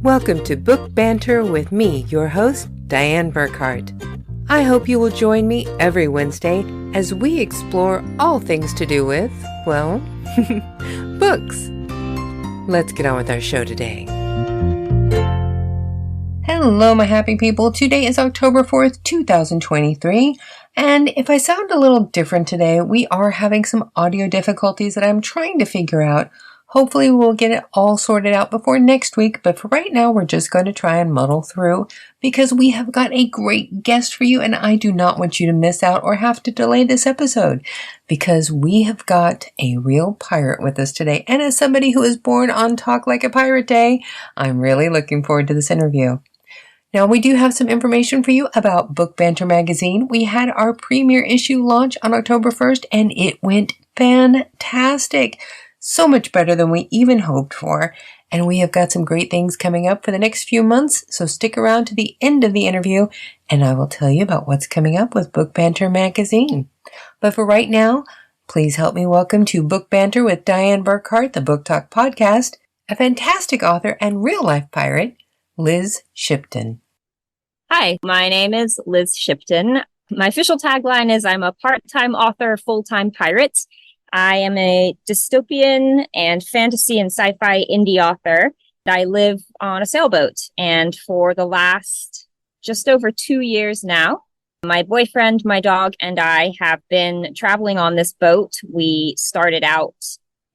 Welcome to Book Banter with me, your host, Dianne Burkhart. I hope you will join me every Wednesday as we explore all things to do with, well, books. Let's get on with our show today. Hello, my happy people. Today is October 4th, 2023. And if I sound a little different today, we are having some audio difficulties that I'm trying to figure out. Hopefully we'll get it all sorted out before next week, but for right now, we're just going to try and muddle through because we have got a great guest for you, and I do not want you to miss out or have to delay this episode because we have got a real pirate with us today. And as somebody who was born on Talk Like a Pirate Day, I'm really looking forward to this interview. Now, we do have some information for you about Book Banter magazine. We had our premiere issue launch on October 1st, and it went fantastic. So much better than we even hoped for. And we have got some great things coming up for the next few months, so stick around to the end of the interview, and I will tell you about what's coming up with Book Banter magazine. But for right now, please help me welcome to Book Banter with Dianne Burkhart, the Book Talk podcast, a fantastic author and real-life pirate, Liz Shipton. Hi, my name is Liz Shipton. My official tagline is I'm a part-time author, full-time pirate. I am a dystopian and fantasy and sci-fi indie author. I live on a sailboat, and for the last just over 2 years now, my boyfriend, my dog, and I have been traveling on this boat. We started out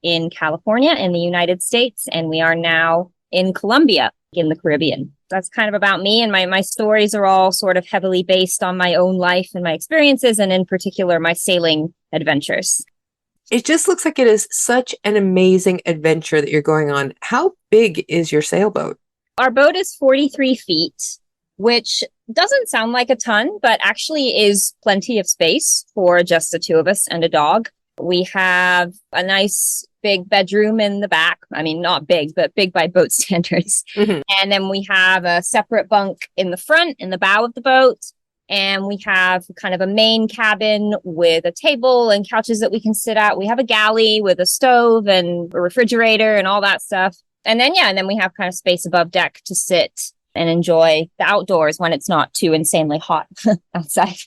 in California in the United States, and we are now in Colombia in the Caribbean. That's kind of about me, and my stories are all sort of heavily based on my own life and my experiences, and in particular, my sailing adventures. It just looks like it is such an amazing adventure that you're going on. How big is your sailboat? Our boat is 43 feet, which doesn't sound like a ton, but actually is plenty of space for just the two of us and a dog. We have a nice big bedroom in the back. I mean, not big, but big by boat standards. Mm-hmm. And then we have a separate bunk in the front, in the bow of the boat. And we have kind of a main cabin with a table and couches that we can sit at. We have a galley with a stove and a refrigerator and all that stuff. And then we have kind of space above deck to sit and enjoy the outdoors when it's not too insanely hot outside.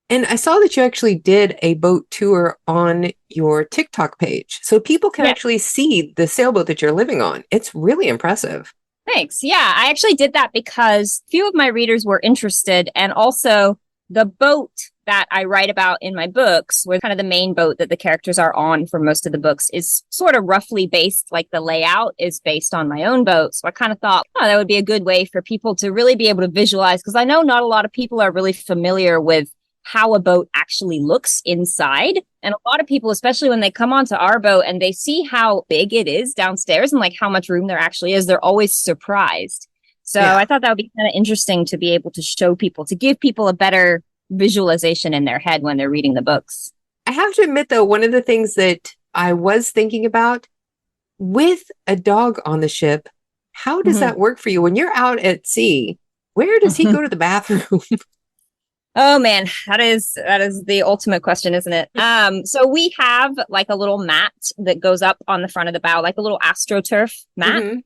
And I saw that you actually did a boat tour on your TikTok page. So people can actually see the sailboat that you're living on. It's really impressive. Thanks. Yeah, I actually did that because a few of my readers were interested. And also the boat that I write about in my books, where kind of the main boat that the characters are on for most of the books, is sort of roughly based, like the layout is based on my own boat. So I kind of thought, that would be a good way for people to really be able to visualize, because I know not a lot of people are really familiar with how a boat actually looks inside. And a lot of people, especially when they come onto our boat and they see how big it is downstairs and like how much room there actually is, they're always surprised. So I thought that would be kind of interesting to be able to show people, to give people a better visualization in their head when they're reading the books. I have to admit, though, one of the things that I was thinking about with a dog on the ship, how does that work for you when you're out at sea? Where does he go to the bathroom? Oh man, that is the ultimate question, isn't it? So we have like a little mat that goes up on the front of the bow, like a little AstroTurf mat,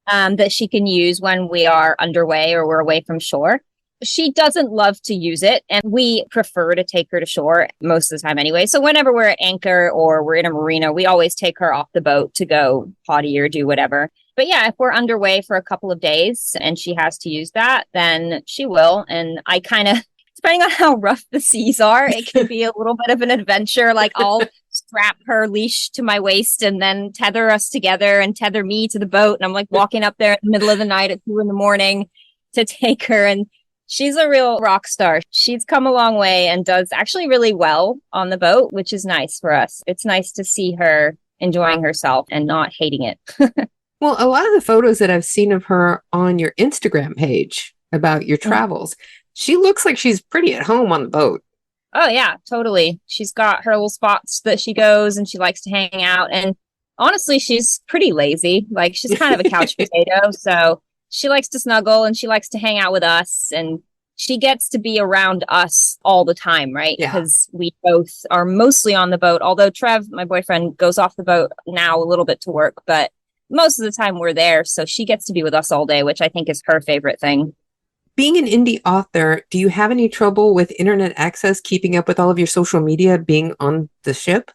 that she can use when we are underway or we're away from shore. She doesn't love to use it, and we prefer to take her to shore most of the time anyway. So whenever we're at anchor or we're in a marina, we always take her off the boat to go potty or do whatever. But yeah, if we're underway for a couple of days and she has to use that, then she will. And I kind of, depending on how rough the seas are, it can be a little bit of an adventure. Like I'll strap her leash to my waist and then tether us together and tether me to the boat. And I'm like walking up there in the middle of the night at 2 a.m. to take her. And she's a real rock star. She's come a long way and does actually really well on the boat, which is nice for us. It's nice to see her enjoying herself and not hating it. Well, a lot of the photos that I've seen of her on your Instagram page about your travels, she looks like she's pretty at home on the boat. Oh, yeah, totally. She's got her little spots that she goes and she likes to hang out. And honestly, she's pretty lazy. Like she's kind of a couch potato. So she likes to snuggle and she likes to hang out with us. And she gets to be around us all the time, right? Because we both are mostly on the boat. Although Trev, my boyfriend, goes off the boat now a little bit to work. But most of the time we're there. So she gets to be with us all day, which I think is her favorite thing. Being an indie author, do you have any trouble with internet access, keeping up with all of your social media being on the ship?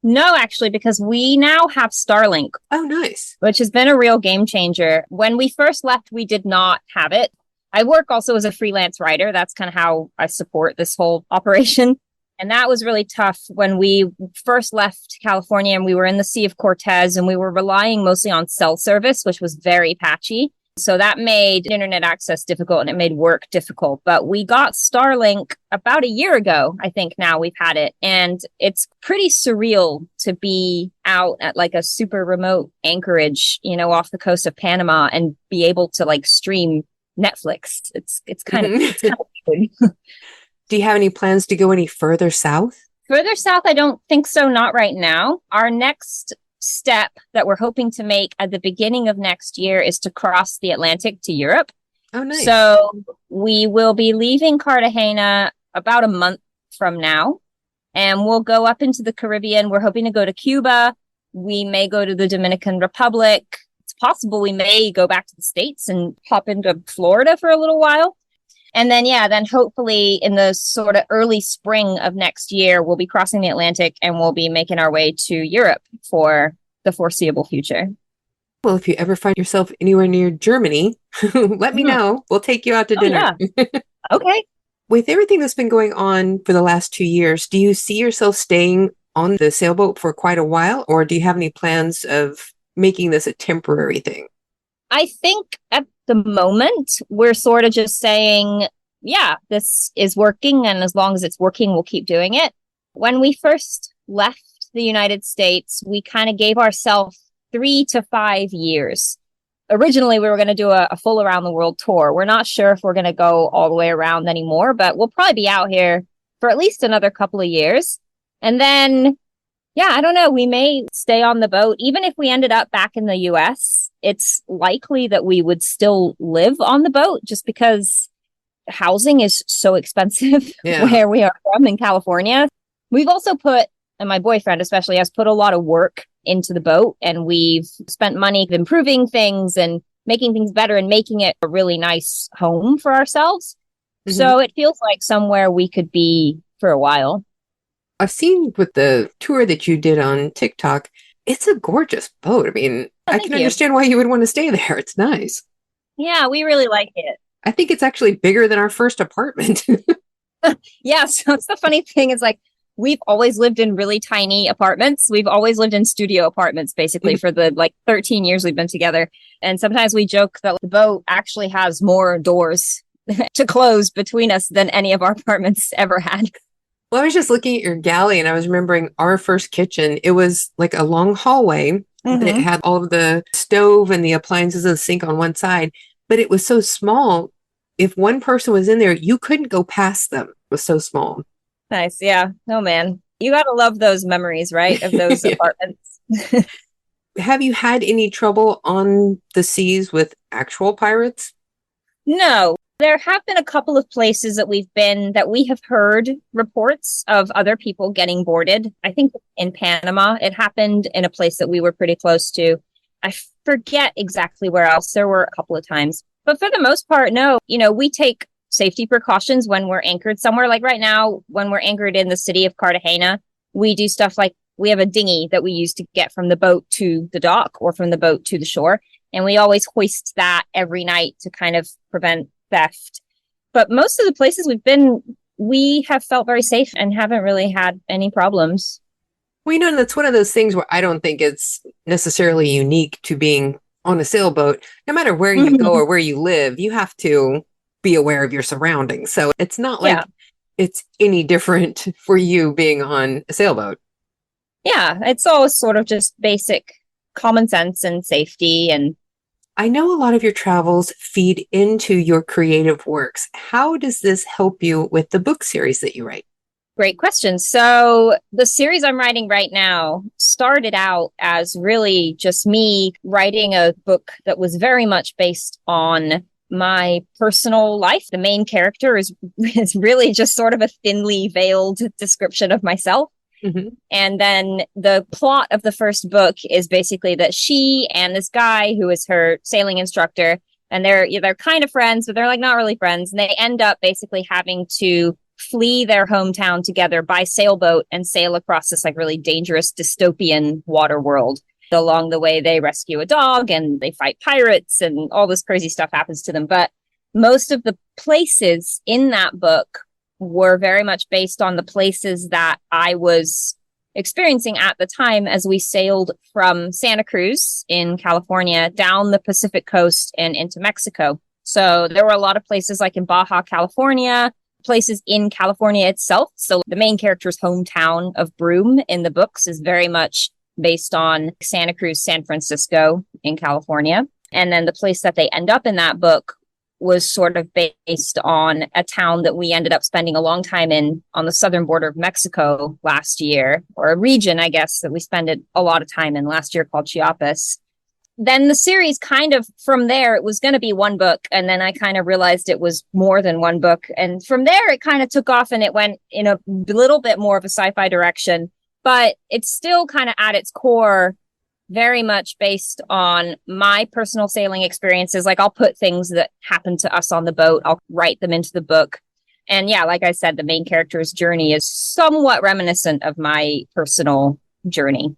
No, actually, because we now have Starlink. Oh, nice. Which has been a real game changer. When we first left, we did not have it. I work also as a freelance writer. That's kind of how I support this whole operation. And that was really tough when we first left California and we were in the Sea of Cortez and we were relying mostly on cell service, which was very patchy. So that made internet access difficult and it made work difficult. But we got Starlink about a year ago. I think now we've had it. And it's pretty surreal to be out at like a super remote anchorage, off the coast of Panama and be able to like stream Netflix. It's kind of weird. Do you have any plans to go any further south? Further south, I don't think so. Not right now. Our next step that we're hoping to make at the beginning of next year is to cross the Atlantic to Europe. Oh, nice. So we will be leaving Cartagena about a month from now, and we'll go up into the Caribbean. We're hoping to go to Cuba. We may go to the Dominican Republic. It's possible we may go back to the States and hop into Florida for a little while. And then, then hopefully in the sort of early spring of next year, we'll be crossing the Atlantic and we'll be making our way to Europe for the foreseeable future. Well, if you ever find yourself anywhere near Germany, let me know. We'll take you out to dinner. Yeah. Okay. With everything that's been going on for the last 2 years, do you see yourself staying on the sailboat for quite a while, or do you have any plans of making this a temporary thing? I think at the moment, we're sort of just saying, yeah, this is working. And as long as it's working, we'll keep doing it. When we first left the United States, we kind of gave ourselves 3 to 5 years. Originally, we were going to do a full around the world tour. We're not sure if we're going to go all the way around anymore, but we'll probably be out here for at least another couple of years. And then, I don't know, we may stay on the boat. Even if we ended up back in the US, it's likely that we would still live on the boat just because housing is so expensive where we are from in California. We've also put, and my boyfriend especially has put a lot of work into the boat, and we've spent money improving things and making things better and making it a really nice home for ourselves. Mm-hmm. So it feels like somewhere we could be for a while. I've seen with the tour that you did on TikTok, it's a gorgeous boat. I mean, I can understand why you would want to stay there. It's nice. Yeah, we really like it. I think it's actually bigger than our first apartment. Yeah, so it's the funny thing is like, we've always lived in really tiny apartments. We've always lived in studio apartments, basically, for the 13 years we've been together. And sometimes we joke that the boat actually has more doors to close between us than any of our apartments ever had. Well, I was just looking at your galley and I was remembering our first kitchen. It was like a long hallway and it had all of the stove and the appliances and the sink on one side, but it was so small. If one person was in there, you couldn't go past them. It was so small. Nice. Yeah. Oh, man. You got to love those memories, right? Of those apartments. Have you had any trouble on the seas with actual pirates? No. There have been a couple of places that we've been that we have heard reports of other people getting boarded. I think in Panama, it happened in a place that we were pretty close to. I forget exactly where else. There were a couple of times. But for the most part, no. We take safety precautions when we're anchored somewhere. Like right now, when we're anchored in the city of Cartagena, we do stuff like we have a dinghy that we use to get from the boat to the dock or from the boat to the shore. And we always hoist that every night to kind of prevent theft. But most of the places we've been, we have felt very safe and haven't really had any problems. Well, that's one of those things where I don't think it's necessarily unique to being on a sailboat. No matter where you go or where you live, you have to be aware of your surroundings. So it's not like it's any different for you being on a sailboat. Yeah, it's all sort of just basic common sense and safety. And I know a lot of your travels feed into your creative works. How does this help you with the book series that you write? Great question. So the series I'm writing right now started out as really just me writing a book that was very much based on my personal life. The main character is really just sort of a thinly veiled description of myself. And then the plot of the first book is basically that she and this guy who is her sailing instructor, and they're kind of friends, but they're like not really friends. And they end up basically having to flee their hometown together by sailboat and sail across this like really dangerous dystopian water world. Along the way, they rescue a dog and they fight pirates and all this crazy stuff happens to them. But most of the places in that book were very much based on the places that I was experiencing at the time as we sailed from Santa Cruz in California down the Pacific coast and into Mexico. So there were a lot of places like in Baja, California, places in California itself. So the main character's hometown of Broome in the books is very much based on Santa Cruz, San Francisco in California. And then the place that they end up in that book was sort of based on a town that we ended up spending a long time in on the southern border of Mexico last year, or a region, I guess, that we spent a lot of time in last year called Chiapas. Then the series kind of, from there, it was going to be one book. And then I kind of realized it was more than one book. And from there, it kind of took off and it went in a little bit more of a sci-fi direction. But it's still kind of at its core, very much based on my personal sailing experiences. Like I'll put things that happen to us on the boat, I'll write them into the book. And yeah, like I said, the main character's journey is somewhat reminiscent of my personal journey.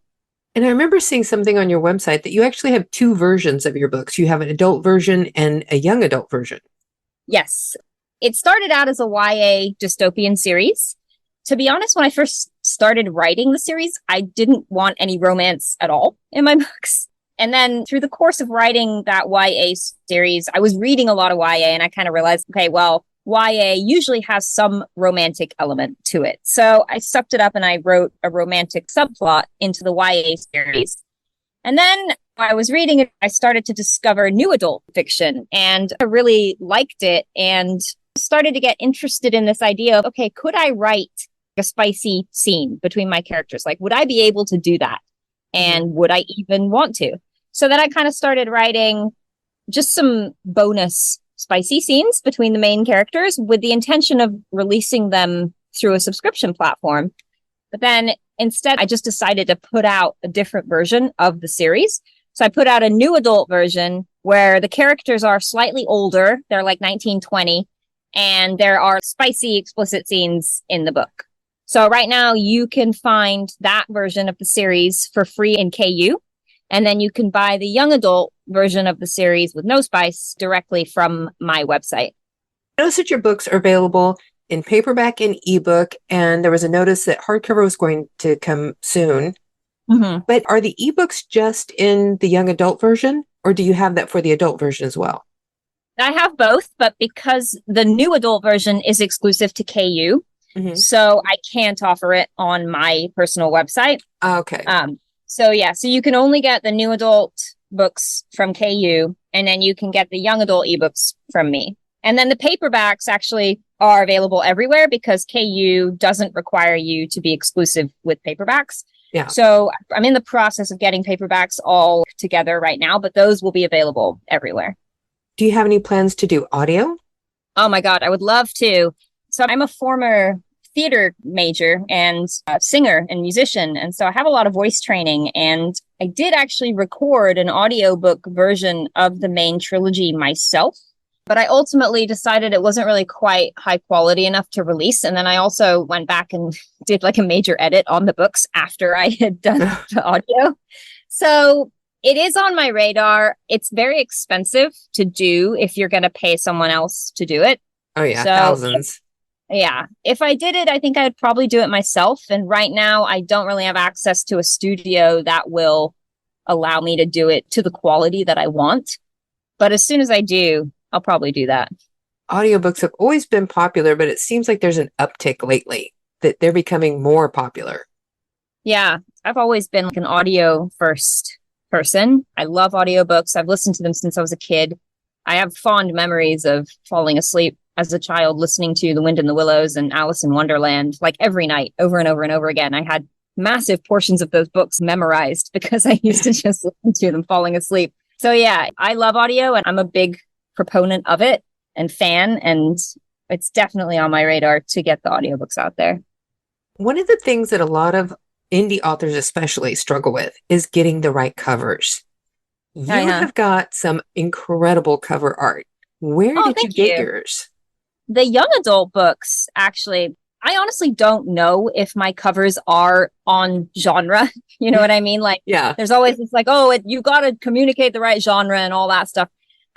And I remember seeing something on your website that you actually have two versions of your books. You have an adult version and a young adult version. Yes. It started out as a YA dystopian series. To be honest, when I first started writing the series, I didn't want any romance at all in my books. And then through the course of writing that YA series, I was reading a lot of YA and I kind of realized, okay, well, YA usually has some romantic element to it. So I sucked it up and I wrote a romantic subplot into the YA series. And then while I was reading it, I started to discover new adult fiction and I really liked it and started to get interested in this idea of, okay, could I write a spicy scene between my characters? Like, would I be able to do that? And would I even want to? So then I kind of started writing just some bonus spicy scenes between the main characters with the intention of releasing them through a subscription platform. But then instead, I just decided to put out a different version of the series. So I put out a new adult version where the characters are slightly older. They're like 19, 20, and there are spicy, explicit scenes in the book. So right now you can find that version of the series for free in KU. And then you can buy the young adult version of the series with no spice directly from my website. I noticed that your books are available in paperback and ebook, and there was a notice that hardcover was going to come soon. Mm-hmm. But are the ebooks just in the young adult version, or do you have that for the adult version as well? I have both, but because the new adult version is exclusive to KU, so I can't offer it on my personal website. Okay. So you can only get the new adult books from KU, and then you can get the young adult ebooks from me. And then the paperbacks actually are available everywhere because KU doesn't require you to be exclusive with paperbacks. Yeah. So I'm in the process of getting paperbacks all together right now, but those will be available everywhere. Do you have any plans to do audio? Oh my God, I would love to. So I'm a former theater major and singer and musician. And so I have a lot of voice training, and I did actually record an audiobook version of the main trilogy myself, but I ultimately decided it wasn't really quite high quality enough to release. And then I also went back and did like a major edit on the books after I had done the audio. So it is on my radar. It's very expensive to do if you're going to pay someone else to do it. Oh yeah, thousands. Yeah. If I did it, I think I would probably do it myself. And right now, I don't really have access to a studio that will allow me to do it to the quality that I want. But as soon as I do, I'll probably do that. Audiobooks have always been popular, but it seems like there's an uptick lately, that they're becoming more popular. Yeah. I've always been like an audio first person. I love audiobooks. I've listened to them since I was a kid. I have fond memories of falling asleep as a child listening to The Wind in the Willows and Alice in Wonderland, like every night, over and over and over again. I had massive portions of those books memorized because I used to just listen to them falling asleep. So yeah, I love audio and I'm a big proponent of it and fan, and it's definitely on my radar to get the audiobooks out there. One of the things that a lot of indie authors especially struggle with is getting the right covers. Oh, You yeah. have got some incredible cover art. Where Oh, did you thank get you. yours? The young adult books, actually, I honestly don't know if my covers are on genre. You know what I mean? Like, Yeah. there's always this like, oh, you got to communicate the right genre and all that stuff.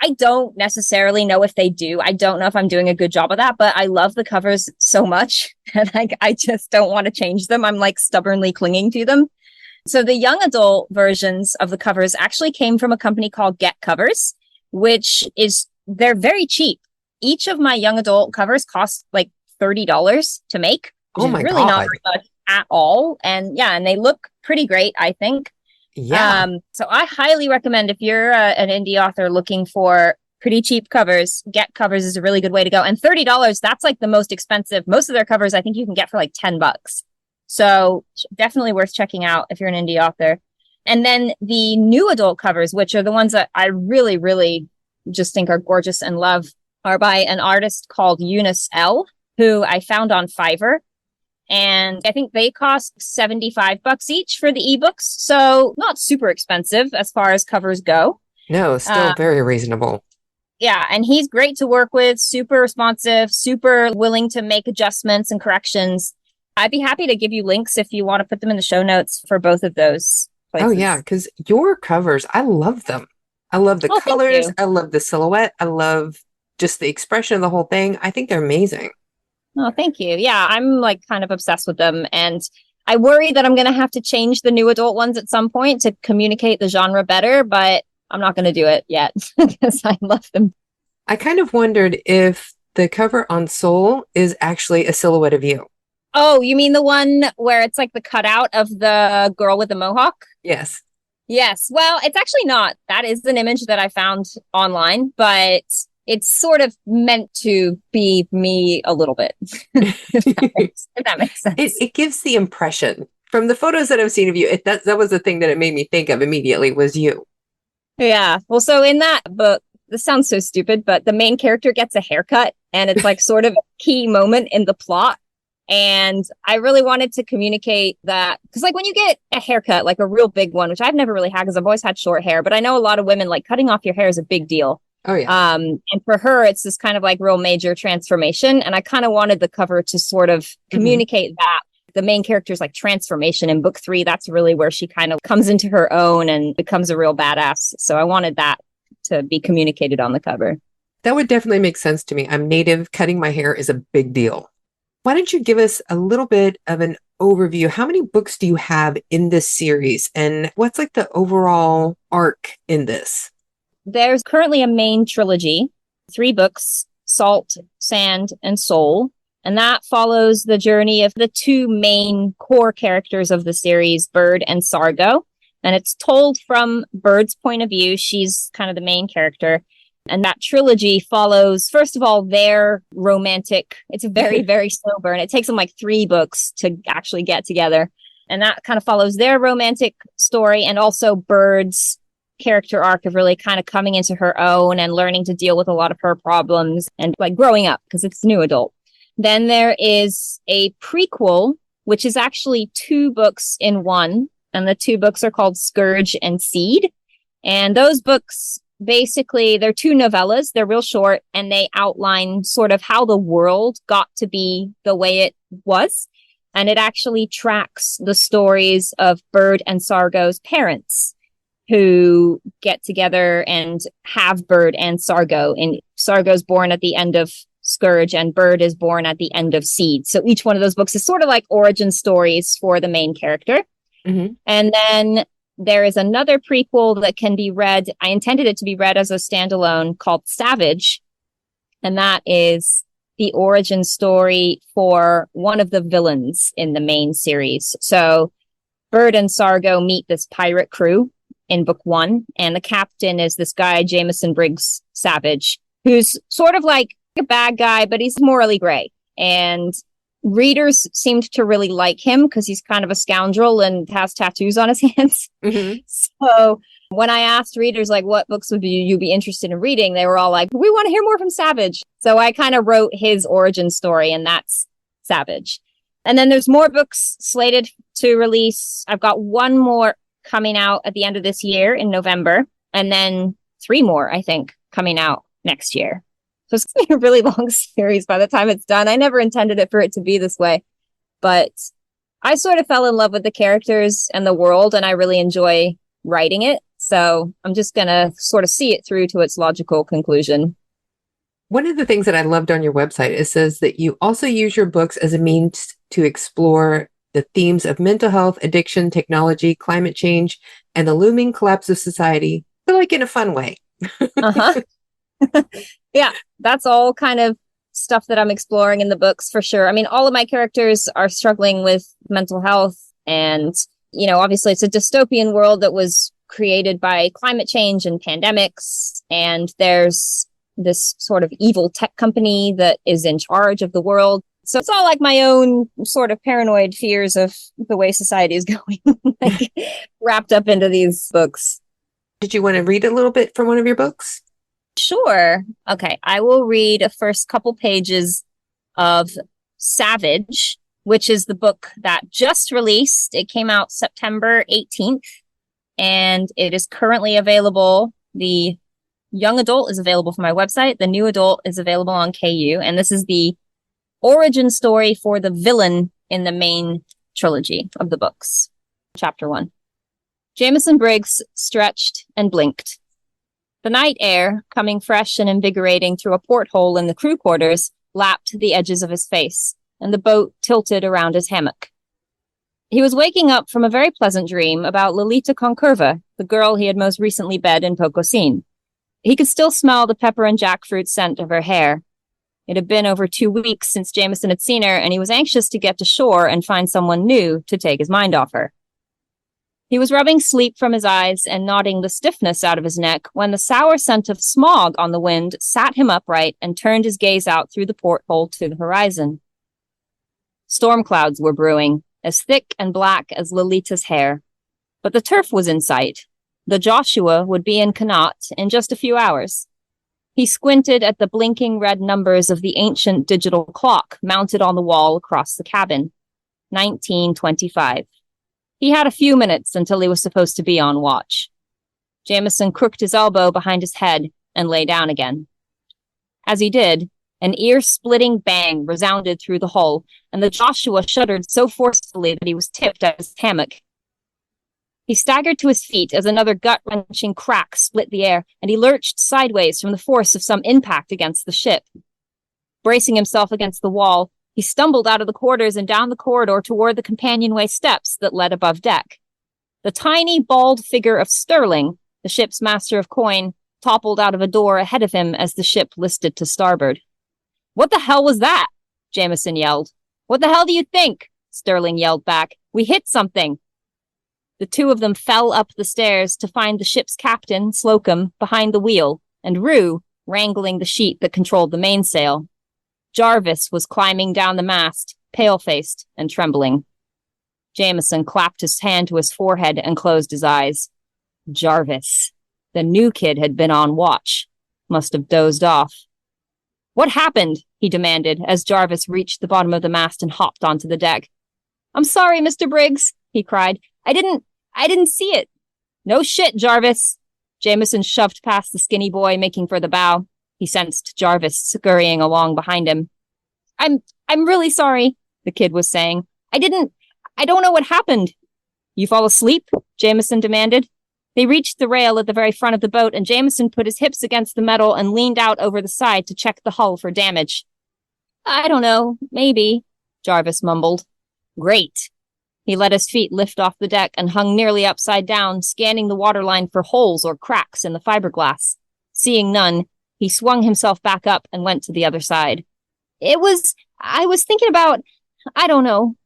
I don't necessarily know if they do. I don't know if I'm doing a good job of that, but I love the covers so much and like I just don't want to change them. I'm like stubbornly clinging to them. So the young adult versions of the covers actually came from a company called Get Covers, which is they're very cheap. Each of my young adult covers cost like $30 to make, which Oh is my really not God. very much at all. And yeah, and they look pretty great, I think. Yeah. So I highly recommend if you're an indie author looking for pretty cheap covers, Get Covers is a really good way to go. And $30, that's like the most expensive. Most of their covers I think you can get for like $10. So definitely worth checking out if you're an indie author. And then the new adult covers, which are the ones that I really, really just think are gorgeous and love, are by an artist called Eunice L, who I found on Fiverr. And I think they cost $75 each for the ebooks. So not super expensive as far as covers go. No, still Uh, very reasonable. yeah. And he's great to work with, super responsive, super willing to make adjustments and corrections. I'd be happy to give you links if you want to put them in the show notes for both of those Oh yeah, places. because your covers, I love them. I love the Oh, thank colors. you. I love the silhouette. I love just the expression of the whole thing. I think they're amazing. Oh, thank you. Yeah, I'm like kind of obsessed with them. And I worry that I'm going to have to change the new adult ones at some point to communicate the genre better, but I'm not going to do it yet because I love them. I kind of wondered if the cover on Soul is actually a silhouette of you. Oh, you mean the one where it's like the cutout of the girl with the mohawk? Yes. Yes. Well, it's actually not. That is an image that I found online, but it's sort of meant to be me a little bit, it, if that makes sense. it gives the impression from the photos that I've seen of you. That was the thing that it made me think of immediately was you. Yeah. Well, so in that book, this sounds so stupid, but the main character gets a haircut and it's like sort of a key moment in the plot. And I really wanted to communicate that because, like, when you get a haircut, like a real big one, which I've never really had because I've always had short hair, but I know a lot of women like cutting off your hair is a big deal. Oh yeah. And for her, it's this kind of like real major transformation. And I kind of wanted the cover to sort of Hmm. communicate that. The main character's like transformation in book 3. That's really where she kind of comes into her own and becomes a real badass. So I wanted that to be communicated on the cover. That would definitely make sense to me. I'm native. Cutting my hair is a big deal. Why don't you give us a little bit of an overview? How many books do you have in this series? And what's like the overall arc in this? There's currently a main trilogy, 3 books, Salt, Sand, and Soul. And that follows the journey of the 2 main core characters of the series, Bird and Sargo. And it's told from Bird's point of view. She's kind of the main character. And that trilogy follows, first of all, their romantic. It's a very, very slow burn. It takes them like 3 books to actually get together. And that kind of follows their romantic story and also Bird's character arc of really kind of coming into her own and learning to deal with a lot of her problems and like growing up because it's new adult. Then there is a prequel, which is actually 2 books in one. And the 2 books are called Scourge and Seed. And those books, basically, they're 2 novellas. They're real short and they outline sort of how the world got to be the way it was. And it actually tracks the stories of Bird and Sargo's parents who get together and have Bird and Sargo. And Sargo's born at the end of Scourge and Bird is born at the end of Seed. So each one of those books is sort of like origin stories for the main character. Mm-hmm. And then there is another prequel that can be read. I intended it to be read as a standalone called Savage. And that is the origin story for one of the villains in the main series. So Bird and Sargo meet this pirate crew in book 1. And the captain is this guy, Jameson Briggs Savage, who's sort of like a bad guy, but he's morally gray. And readers seemed to really like him because he's kind of a scoundrel and has tattoos on his hands. Mm-hmm. So when I asked readers, like, what books would you be interested in reading? They were all like, we want to hear more from Savage. So I kind of wrote his origin story, and that's Savage. And then there's more books slated to release. I've got one more coming out at the end of this year in November, and then 3 more, I think, coming out next year. So it's going to be a really long series by the time it's done. I never intended it for it to be this way, but I sort of fell in love with the characters and the world, and I really enjoy writing it. So I'm just going to sort of see it through to its logical conclusion. One of the things that I loved on your website, it says that you also use your books as a means to explore the themes of mental health, addiction, technology, climate change, and the looming collapse of society, but like in a fun way. Uh-huh. Yeah, that's all kind of stuff that I'm exploring in the books for sure. I mean, all of my characters are struggling with mental health, and, you know, obviously it's a dystopian world that was created by climate change and pandemics, and there's this sort of evil tech company that is in charge of the world. So it's all like my own sort of paranoid fears of the way society is going, like, wrapped up into these books. Did you want to read a little bit from one of your books? Sure. Okay. I will read the first couple pages of Savage, which is the book that just released. It came out September 18th, and it is currently available. The young adult is available from my website. The new adult is available on KU. And this is the origin story for the villain in the main trilogy of the books. Chapter 1. Jameson Briggs stretched and blinked. The night air, coming fresh and invigorating through a porthole in the crew quarters, lapped the edges of his face, and the boat tilted around his hammock. He was waking up from a very pleasant dream about Lolita Concurva, the girl he had most recently bed in Pocosine. He could still smell the pepper and jackfruit scent of her hair. It had been over 2 weeks since Jameson had seen her, and he was anxious to get to shore and find someone new to take his mind off her. He was rubbing sleep from his eyes and nodding the stiffness out of his neck when the sour scent of smog on the wind sat him upright and turned his gaze out through the porthole to the horizon. Storm clouds were brewing, as thick and black as Lolita's hair. But the turf was in sight. The Joshua would be in Connaught in just a few hours. He squinted at the blinking red numbers of the ancient digital clock mounted on the wall across the cabin. 1925. He had a few minutes until he was supposed to be on watch. Jameson crooked his elbow behind his head and lay down again. As he did, an ear-splitting bang resounded through the hull, and the Joshua shuddered so forcefully that he was tipped out of his hammock. He staggered to his feet as another gut-wrenching crack split the air, and he lurched sideways from the force of some impact against the ship. Bracing himself against the wall, he stumbled out of the quarters and down the corridor toward the companionway steps that led above deck. The tiny, bald figure of Sterling, the ship's master of coin, toppled out of a door ahead of him as the ship listed to starboard. "What the hell was that?" Jameson yelled. "What the hell do you think?" Sterling yelled back. "We hit something." The two of them fell up the stairs to find the ship's captain, Slocum, behind the wheel, and Rue wrangling the sheet that controlled the mainsail. Jarvis was climbing down the mast, pale-faced and trembling. Jameson clapped his hand to his forehead and closed his eyes. Jarvis. The new kid had been on watch. Must have dozed off. "What happened?" he demanded as Jarvis reached the bottom of the mast and hopped onto the deck. "I'm sorry, Mr. Briggs," he cried. I didn't see it." "No shit, Jarvis." Jameson shoved past the skinny boy, making for the bow. He sensed Jarvis scurrying along behind him. I'm really sorry," the kid was saying. I don't know what happened." "You fall asleep?" Jameson demanded. They reached the rail at the very front of the boat, and Jameson put his hips against the metal and leaned out over the side to check the hull for damage. "I don't know, maybe," Jarvis mumbled. "Great." He let his feet lift off the deck and hung nearly upside down, scanning the waterline for holes or cracks in the fiberglass. Seeing none, he swung himself back up and went to the other side. I was thinking about, I don't know."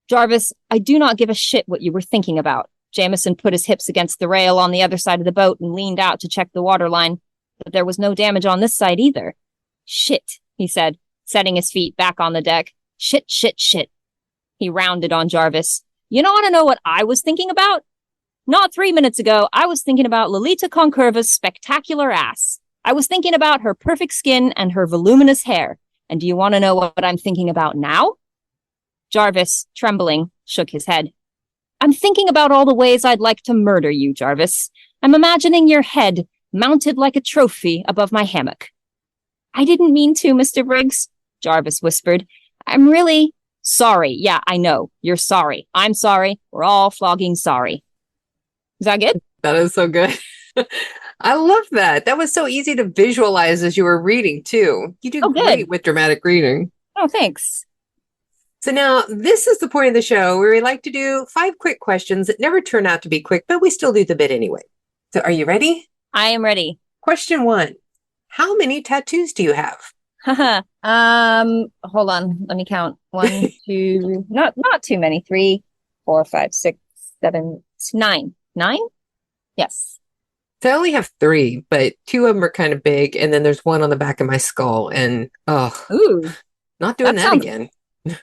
"Jarvis, I do not give a shit what you were thinking about." Jameson put his hips against the rail on the other side of the boat and leaned out to check the waterline, but there was no damage on this side either. "Shit," he said, setting his feet back on the deck. "Shit, shit, shit." He rounded on Jarvis. "You want to know what I was thinking about? Not 3 minutes ago, I was thinking about Lolita Concurva's spectacular ass. I was thinking about her perfect skin and her voluminous hair. And do you want to know what I'm thinking about now?" Jarvis, trembling, shook his head. I'm thinking about all the ways I'd like to murder you, Jarvis. I'm imagining your head mounted like a trophy above my hammock. I didn't mean to, Mr. Briggs, Jarvis whispered. I'm really sorry. Yeah, I know. You're sorry. I'm sorry. We're all flogging sorry. Is that good? That is so good. I love that. That was so easy to visualize as you were reading, too. You do great with dramatic reading. Oh, thanks. So now this is the point of the show where we like to do 5 quick questions that never turn out to be quick, but we still do the bit anyway. So are you ready? I am ready. Question 1. How many tattoos do you have? Hold on. Let me count. 1, 2, not too many. 3, 4, 5, 6, 7, 9. 9? Yes. So I only have 3, but 2 of them are kind of big. And then there's one on the back of my skull. And, ooh, not doing that again.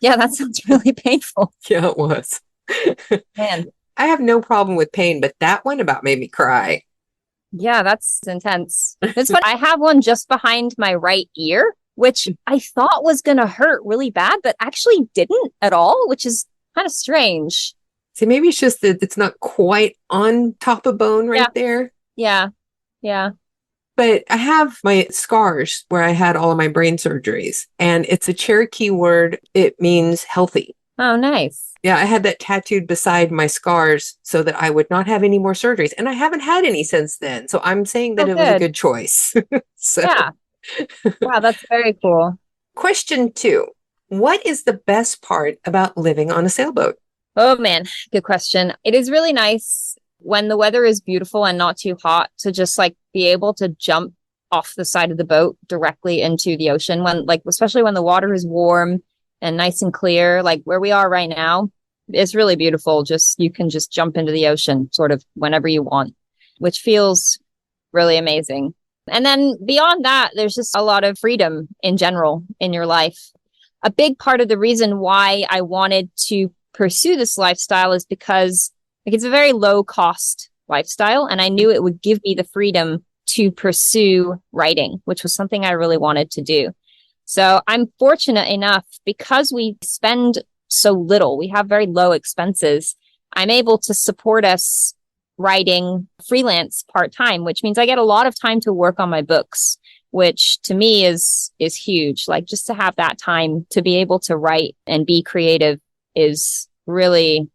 Yeah, that sounds really painful. Yeah, it was. Man. I have no problem with pain, but that one about made me cry. Yeah, that's intense. It's funny. I have one just behind my right ear, which I thought was going to hurt really bad, but actually didn't at all, which is kind of strange. See, maybe it's just that it's not quite on top of bone there. Yeah. Yeah. But I have my scars where I had all of my brain surgeries, and it's a Cherokee word. It means healthy. Oh, nice. Yeah, I had that tattooed beside my scars so that I would not have any more surgeries. And I haven't had any since then. So I'm saying that it was a good choice. Yeah. Wow, that's very cool. Question 2. What is the best part about living on a sailboat? Oh, man. Good question. It is really nice when the weather is beautiful and not too hot to just be able to jump off the side of the boat directly into the ocean especially when the water is warm and nice and clear, like where we are right now. It's really beautiful. You can just jump into the ocean sort of whenever you want, which feels really amazing. And then beyond that, there's just a lot of freedom in general in your life. A big part of the reason why I wanted to pursue this lifestyle is because it's a very low cost lifestyle. And I knew it would give me the freedom to pursue writing, which was something I really wanted to do. So I'm fortunate enough because we spend so little, we have very low expenses. I'm able to support us writing freelance part-time, which means I get a lot of time to work on my books, which to me is huge. Just to have that time to be able to write and be creative I'm really,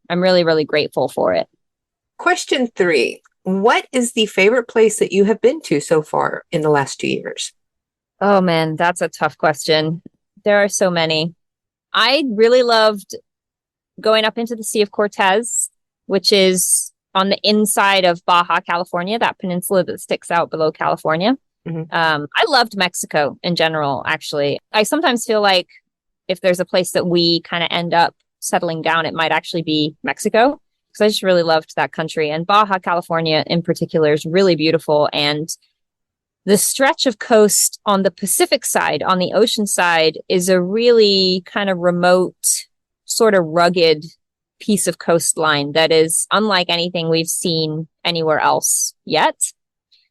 really grateful for it. Question 3. What is the favorite place that you have been to so far in the last 2 years? Oh man, that's a tough question. There are so many. I really loved going up into the Sea of Cortez, which is on the inside of Baja, California, that peninsula that sticks out below California. Mm-hmm. I loved Mexico in general, actually. I sometimes feel like if there's a place that we kind of end up settling down, it might actually be Mexico, because I just really loved that country. And Baja, California in particular is really beautiful. And the stretch of coast on the Pacific side, on the ocean side, is a really kind of remote, sort of rugged piece of coastline that is unlike anything we've seen anywhere else yet.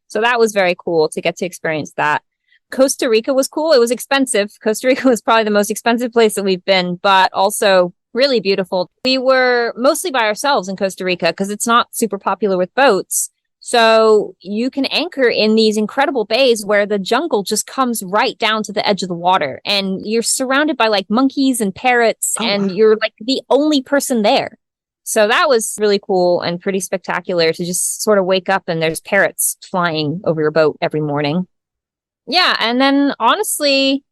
So that was very cool to get to experience that. Costa Rica was cool. It was expensive. Costa Rica was probably the most expensive place that we've been, but also really beautiful. We were mostly by ourselves in Costa Rica because it's not super popular with boats. So you can anchor in these incredible bays where the jungle just comes right down to the edge of the water, and you're surrounded by monkeys and parrots, and you're the only person there. So that was really cool and pretty spectacular to just sort of wake up and there's parrots flying over your boat every morning. Yeah. And then honestly,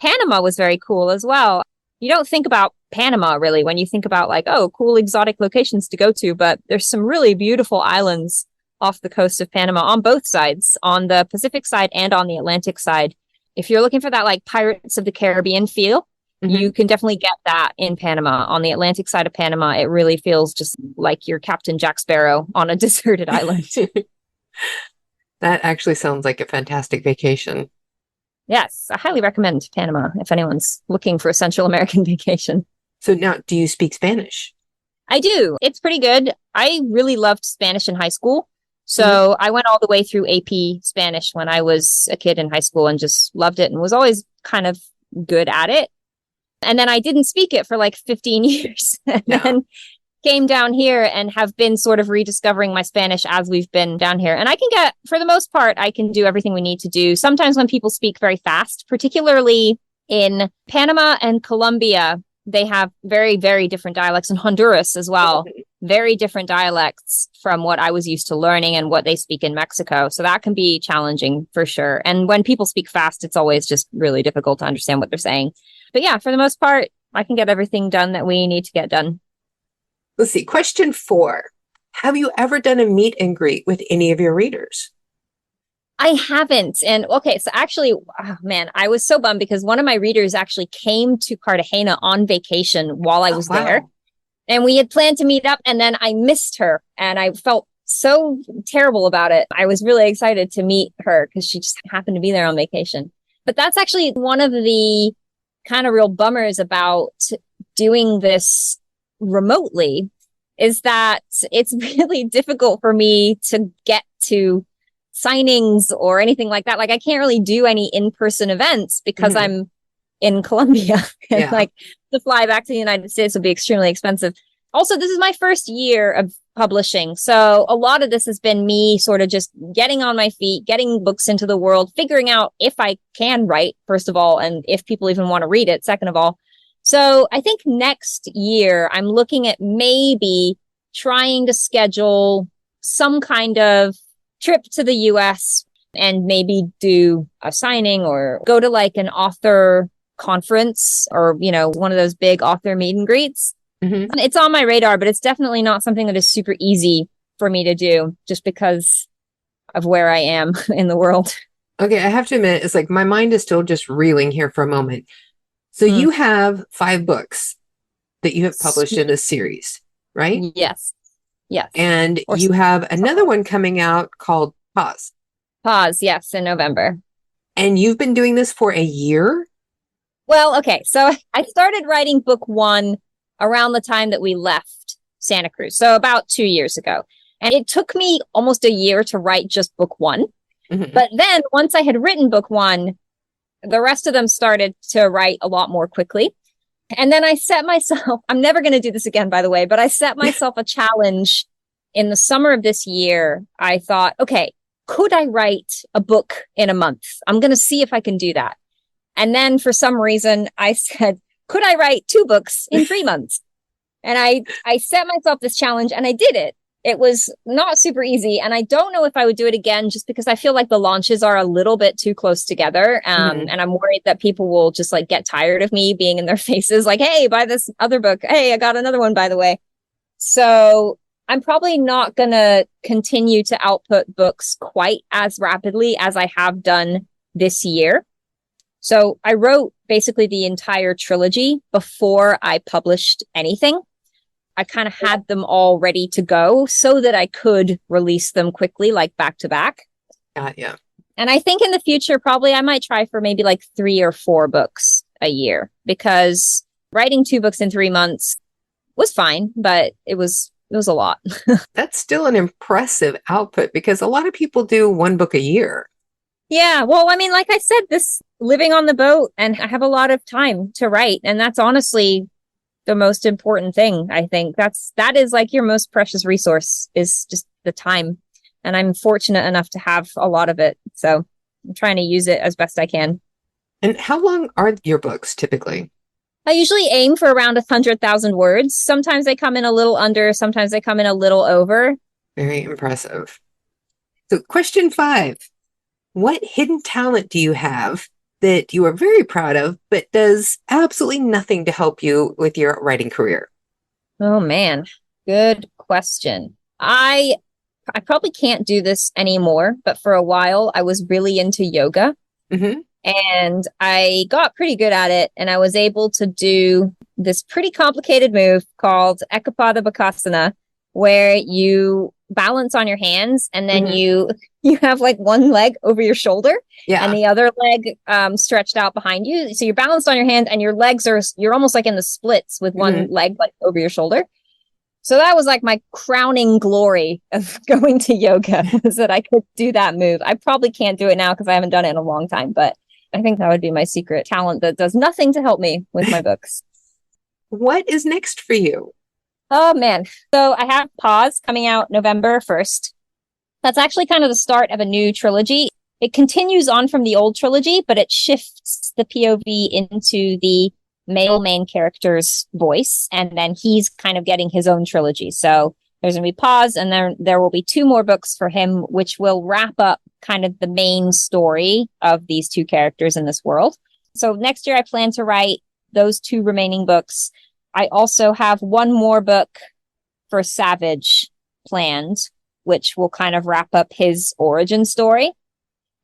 Panama was very cool as well. You don't think about Panama really when you think about cool exotic locations to go to, but there's some really beautiful islands off the coast of Panama on both sides, on the Pacific side and on the Atlantic side. If you're looking for that Pirates of the Caribbean feel, you can definitely get that in Panama. On the Atlantic side of Panama, it really feels just like you're Captain Jack Sparrow on a deserted island. That actually sounds like a fantastic vacation. Yes, I highly recommend Panama if anyone's looking for a Central American vacation. So now, do you speak Spanish? I do. It's pretty good. I really loved Spanish in high school. So I went all the way through AP Spanish when I was a kid in high school and just loved it and was always kind of good at it. And then I didn't speak it for like 15 years. And then came down here and have been sort of rediscovering my Spanish as we've been down here. And I can get, for the most part, I can do everything we need to do. Sometimes when people speak very fast, particularly in Panama and Colombia, they have very, very different dialects, in Honduras as well. Very different dialects from what I was used to learning and what they speak in Mexico. So that can be challenging for sure. And when people speak fast, it's always just really difficult to understand what they're saying. But yeah, for the most part, I can get everything done that we need to get done. Let's see. Question 4. Have you ever done a meet and greet with any of your readers? I haven't. And okay, so actually, oh man, I was so bummed because one of my readers actually came to Cartagena on vacation while I was there. And we had planned to meet up, and then I missed her and I felt so terrible about it. I was really excited to meet her because she just happened to be there on vacation. But that's actually one of the kind of real bummers about doing this remotely, is that it's really difficult for me to get to signings or anything like that. Like I can't really do any in-person events because I'm in Colombia and like to fly back to the United States would be extremely expensive. Also, this is my first year of publishing. So a lot of this has been me sort of just getting on my feet, getting books into the world, figuring out if I can write, first of all, and if people even want to read it, second of all. So I think next year I'm looking at maybe trying to schedule some kind of trip to the US and maybe do a signing or go to like an author conference or, you know, one of those big author meet and greets. It's on my radar, but it's definitely not something that is super easy for me to do just because of where I am in the world. Okay, I have to admit, it's like my mind is still just reeling here for a moment. So you have 5 books that you have published in a series, right? Yes. Yes. And you have another one coming out called Pause. Pause, yes, in November. And you've been doing this for a year? Well, okay. So I started writing book 1 around the time that we left Santa Cruz. So about 2 years ago. And it took me almost a year to write just book 1. But then once I had written book 1, the rest of them started to write a lot more quickly. And then I set myself, I'm never going to do this again, by the way, but I set myself a challenge in the summer of this year. I thought, okay, could I write a book in a month? I'm going to see if I can do that. And then for some reason I said, could I write 2 books in 3 months? And I set myself this challenge and I did it. It was not super easy. And I don't know if I would do it again, just because I feel like the launches are a little bit too close together. And I'm worried that people will just like get tired of me being in their faces like, hey, buy this other book. Hey, I got another one, by the way. So I'm probably not going to continue to output books quite as rapidly as I have done this year. So I wrote basically the entire trilogy before I published anything. I kind of had them all ready to go so that I could release them quickly, like back to back. Yeah. And I think in the future, probably I might try for maybe like 3 or 4 books a year, because writing 2 books in 3 months was fine, but it was a lot. That's still an impressive output, because a lot of people do 1 book a year. Yeah. Well, I mean, like I said, this living on the boat, and I have a lot of time to write. And that's honestly the most important thing. I think that is like your most precious resource, is just the time. And I'm fortunate enough to have a lot of it. So I'm trying to use it as best I can. And how long are your books typically? I usually aim for around 100,000 words. Sometimes they come in a little under, sometimes they come in a little over. Very impressive. So question 5, what hidden talent do you have that you are very proud of, but does absolutely nothing to help you with your writing career? Oh man, good question. I probably can't do this anymore, but for a while I was really into yoga. And I got pretty good at it, and I was able to do this pretty complicated move called Ekapada Bakasana, where you balance on your hands and then you have like one leg over your shoulder and the other leg stretched out behind you. So you're balanced on your hand and your legs you're almost like in the splits with one leg like over your shoulder. So that was like my crowning glory of going to yoga, is that I could do that move. I probably can't do it now because I haven't done it in a long time, but I think that would be my secret talent that does nothing to help me with my books. What is next for you? Oh man. So I have Pause coming out November 1st. That's actually kind of the start of a new trilogy. It continues on from the old trilogy, but it shifts the POV into the male main character's voice. And then he's kind of getting his own trilogy. So there's going to be Pause, and then there will be 2 more books for him, which will wrap up kind of the main story of these 2 characters in this world. So next year, I plan to write those 2 remaining books. I also have 1 more book for Savage planned, which will kind of wrap up his origin story.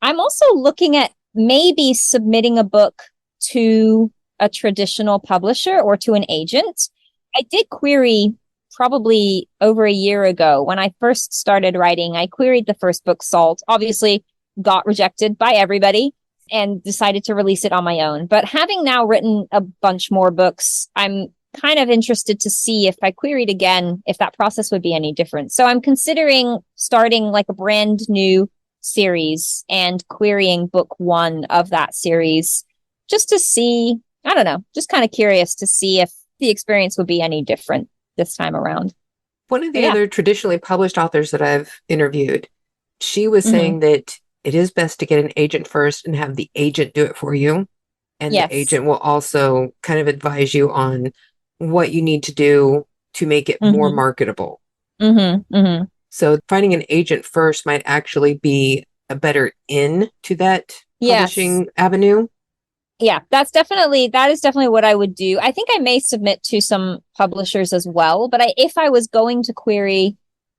I'm also looking at maybe submitting a book to a traditional publisher or to an agent. I did query probably over a year ago when I first started writing. I queried the first book, Salt, obviously got rejected by everybody and decided to release it on my own. But having now written a bunch more books, I'm kind of interested to see if I queried again, if that process would be any different. So I'm considering starting like a brand new series and querying book 1 of that series just to see, I don't know, just kind of curious to see if the experience would be any different this time around. One of the other traditionally published authors that I've interviewed, she was saying that it is best to get an agent first and have the agent do it for you. And the agent will also kind of advise you on what you need to do to make it more marketable. So finding an agent first might actually be a better in to that publishing avenue. Yeah, that is definitely what I would do. I think I may submit to some publishers as well, but if I was going to query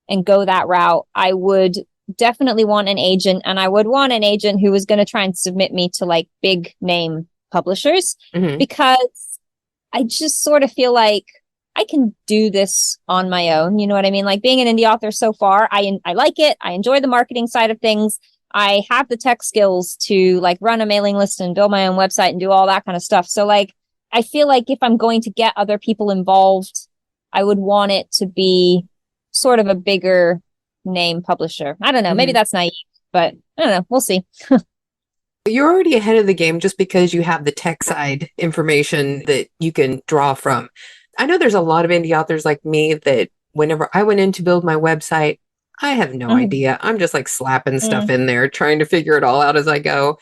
and go that route, I would definitely want an agent, and I would want an agent who was going to try and submit me to like big name publishers, because I just sort of feel like I can do this on my own. You know what I mean? Like being an indie author so far, I like it. I enjoy the marketing side of things. I have the tech skills to like run a mailing list and build my own website and do all that kind of stuff. So like, I feel like if I'm going to get other people involved, I would want it to be sort of a bigger name publisher. I don't know. Maybe that's naive, but I don't know. We'll see. You're already ahead of the game just because you have the tech side information that you can draw from. I know there's a lot of indie authors like me that whenever I went in to build my website, I have no idea. I'm just like slapping stuff in there, trying to figure it all out as I go.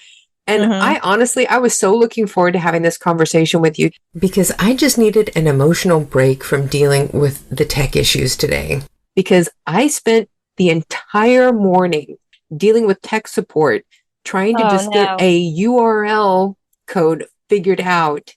And I was so looking forward to having this conversation with you because I just needed an emotional break from dealing with the tech issues today. Because I spent the entire morning dealing with tech support, trying to get a URL code figured out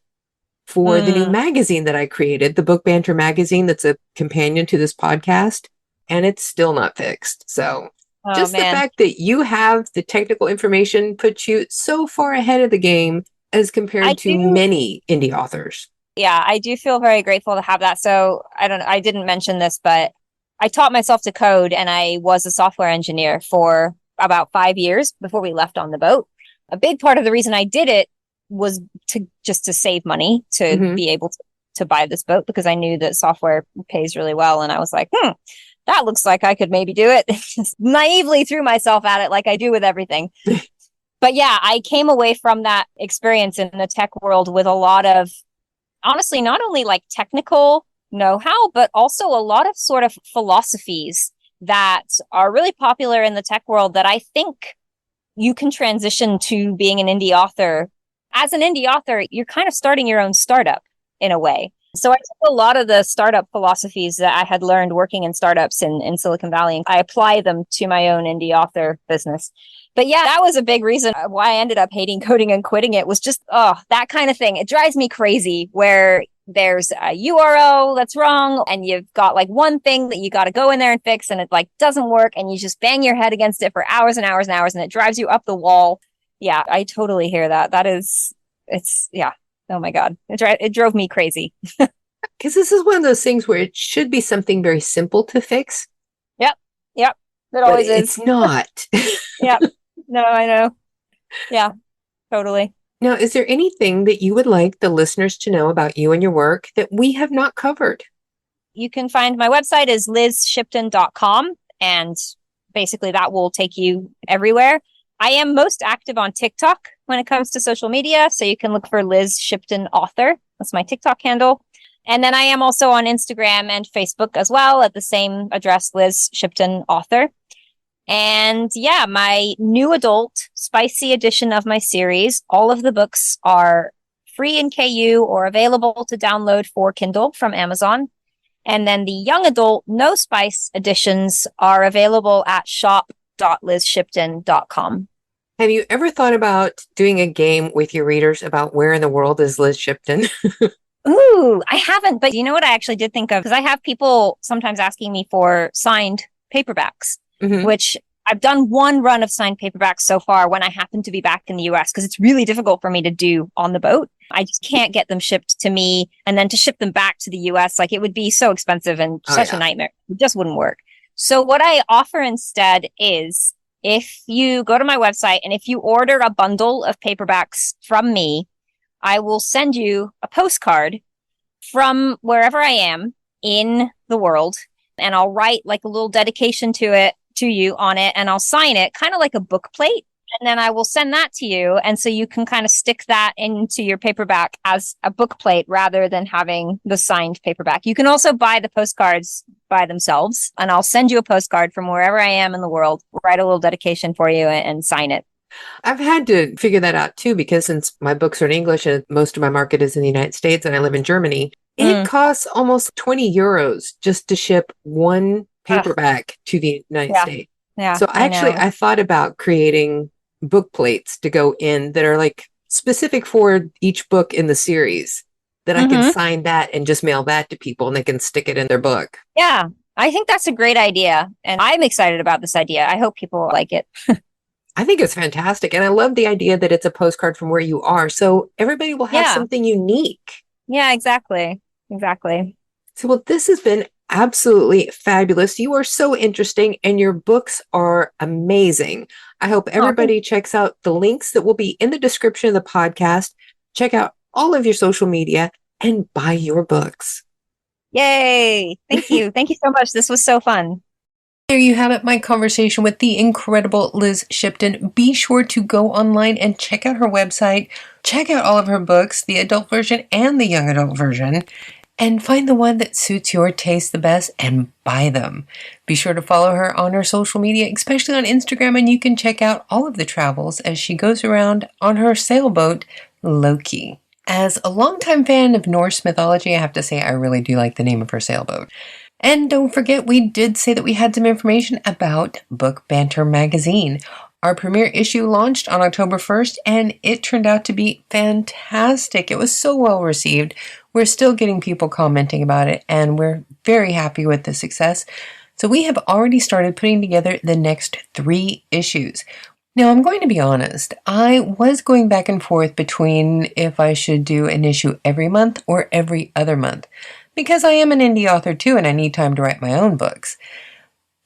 for the new magazine that I created, the Book Banter magazine that's a companion to this podcast. And it's still not fixed. So the fact that you have the technical information puts you so far ahead of the game as compared to many indie authors. Yeah, I do feel very grateful to have that. So I didn't mention this, but I taught myself to code, and I was a software engineer for about 5 years before we left on the boat. A big part of the reason I did it was to save money to be able to buy this boat, because I knew that software pays really well. And I was like, that looks like I could maybe do it. Just naively threw myself at it like I do with everything. But yeah, I came away from that experience in the tech world with a lot of, honestly, not only like technical know-how, but also a lot of sort of philosophies that are really popular in the tech world that I think you can transition to being an indie author. As an indie author, you're kind of starting your own startup in a way. So I took a lot of the startup philosophies that I had learned working in startups in Silicon Valley, and I apply them to my own indie author business. But yeah, that was a big reason why I ended up hating coding and quitting it, was just, that kind of thing. It drives me crazy where there's a URL that's wrong and you've got like one thing that you got to go in there and fix, and it like doesn't work, and you just bang your head against it for hours and hours and hours, and it drives you up the wall. Yeah, I totally hear that. Oh my God. It drove me crazy. Because this is one of those things where it should be something very simple to fix. Yep. It always is. It's not. Yep. No, I know. Yeah, totally. Now, is there anything that you would like the listeners to know about you and your work that we have not covered? You can find my website is lizshipton.com, and basically that will take you everywhere. I am most active on TikTok. when it comes to social media. So you can look for Liz Shipton Author. That's my TikTok handle. And then I am also on Instagram and Facebook as well at the same address, Liz Shipton Author. And yeah, my new adult spicy edition of my series, all of the books are free in KU or available to download for Kindle from Amazon. And then the young adult no spice editions are available at shop.lizshipton.com. Have you ever thought about doing a game with your readers about where in the world is Liz Shipton? Ooh, I haven't, but you know what I actually did think of? Because I have people sometimes asking me for signed paperbacks, which I've done one run of signed paperbacks so far when I happen to be back in the US, because it's really difficult for me to do on the boat. I just can't get them shipped to me, and then to ship them back to the US, like it would be so expensive and such a nightmare. It just wouldn't work. So what I offer instead is, if you go to my website and if you order a bundle of paperbacks from me, I will send you a postcard from wherever I am in the world, and I'll write like a little dedication to you on it, and I'll sign it kind of like a book plate. And then I will send that to you. And so you can kind of stick that into your paperback as a book plate rather than having the signed paperback. You can also buy the postcards by themselves, and I'll send you a postcard from wherever I am in the world, write a little dedication for you and sign it. I've had to figure that out too, because since my books are in English and most of my market is in the United States and I live in Germany, it costs almost 20 euros just to ship one paperback to the United States. Yeah. So I thought about creating book plates to go in that are like specific for each book in the series, that I can sign that and just mail that to people and they can stick it in their book. Yeah, I think that's a great idea. And I'm excited about this idea. I hope people like it. I think it's fantastic. And I love the idea that it's a postcard from where you are. So everybody will have something unique. Yeah, exactly. Exactly. So, well, this has been absolutely fabulous. You are so interesting and your books are amazing. I hope everybody checks out the links that will be in the description of the podcast. Check out all of your social media and buy your books. Yay. Thank you. Thank you so much. This was so fun. There you have it, my conversation with the incredible Liz Shipton. Be sure to go online and check out her website. Check out all of her books, the adult version and the young adult version, and find the one that suits your taste the best and buy them. Be sure to follow her on her social media, especially on Instagram, and you can check out all of the travels as she goes around on her sailboat, Loki. As a longtime fan of Norse mythology, I have to say I really do like the name of her sailboat. And don't forget, we did say that we had some information about Book Banter magazine. Our premiere issue launched on October 1st, and it turned out to be fantastic. It was so well received. We're still getting people commenting about it, and we're very happy with the success. So we have already started putting together the next 3 issues. Now, I'm going to be honest. I was going back and forth between if I should do an issue every month or every other month, because I am an indie author too, and I need time to write my own books.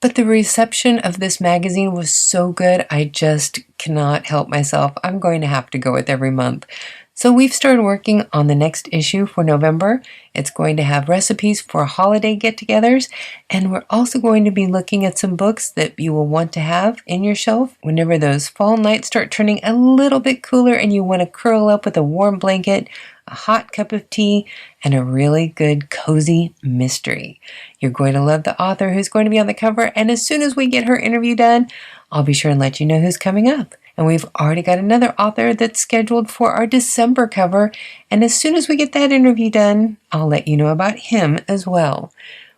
But the reception of this magazine was so good, I just cannot help myself. I'm going to have to go with every month. So we've started working on the next issue for November. It's going to have recipes for holiday get-togethers, and we're also going to be looking at some books that you will want to have in your shelf whenever those fall nights start turning a little bit cooler and you want to curl up with a warm blanket, a hot cup of tea, and a really good cozy mystery. You're going to love the author who's going to be on the cover, and as soon as we get her interview done, I'll be sure and let you know who's coming up. And we've already got another author that's scheduled for our December cover, and as soon as we get that interview done, I'll let you know about him as well.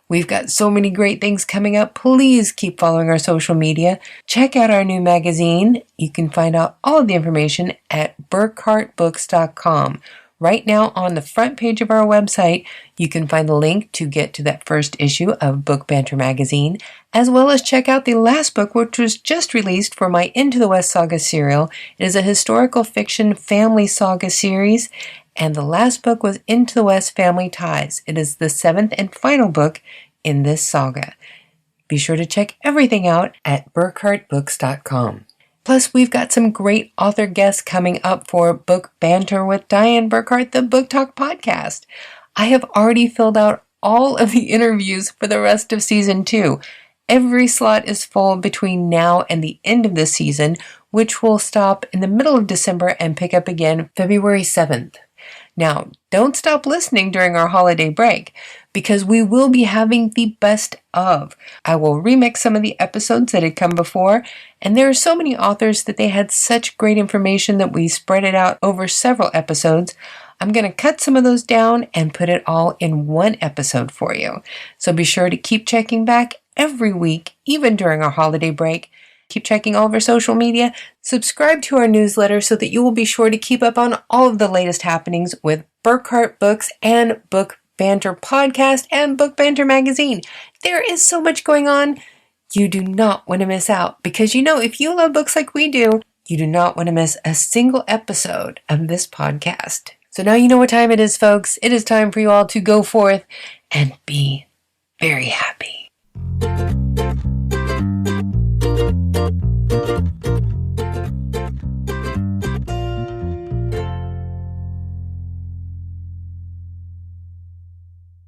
We've got so many great things coming up. Please keep following our social media. Check out our new magazine. You can find out all of the information at burkhartbooks.com. Right now on the front page of our website, you can find the link to get to that first issue of Book Banter magazine, as well as check out the last book, which was just released for my Into the West saga serial. It is a historical fiction family saga series, and the last book was Into the West Family Ties. It is the 7th and final book in this saga. Be sure to check everything out at burkhartbooks.com. Plus, we've got some great author guests coming up for Book Banter with Dianne Burkhart, the Book Talk podcast. I have already filled out all of the interviews for the rest of season 2. Every slot is full between now and the end of the season. which will stop in the middle of December and pick up again February 7th. Now, don't stop listening during our holiday break, because we will be having the best of. I will remix some of the episodes that had come before, and there are so many authors that they had such great information that we spread it out over several episodes. I'm going to cut some of those down and put it all in one episode for you. So be sure to keep checking back every week, even during our holiday break. Keep checking all of our social media. Subscribe to our newsletter so that you will be sure to keep up on all of the latest happenings with Burkhart Books and Book Banter Podcast and Book Banter Magazine. There is so much going on. You do not want to miss out, because if you love books like we do, you do not want to miss a single episode of this podcast. So now you know what time it is, folks. It is time for you all to go forth and be very happy.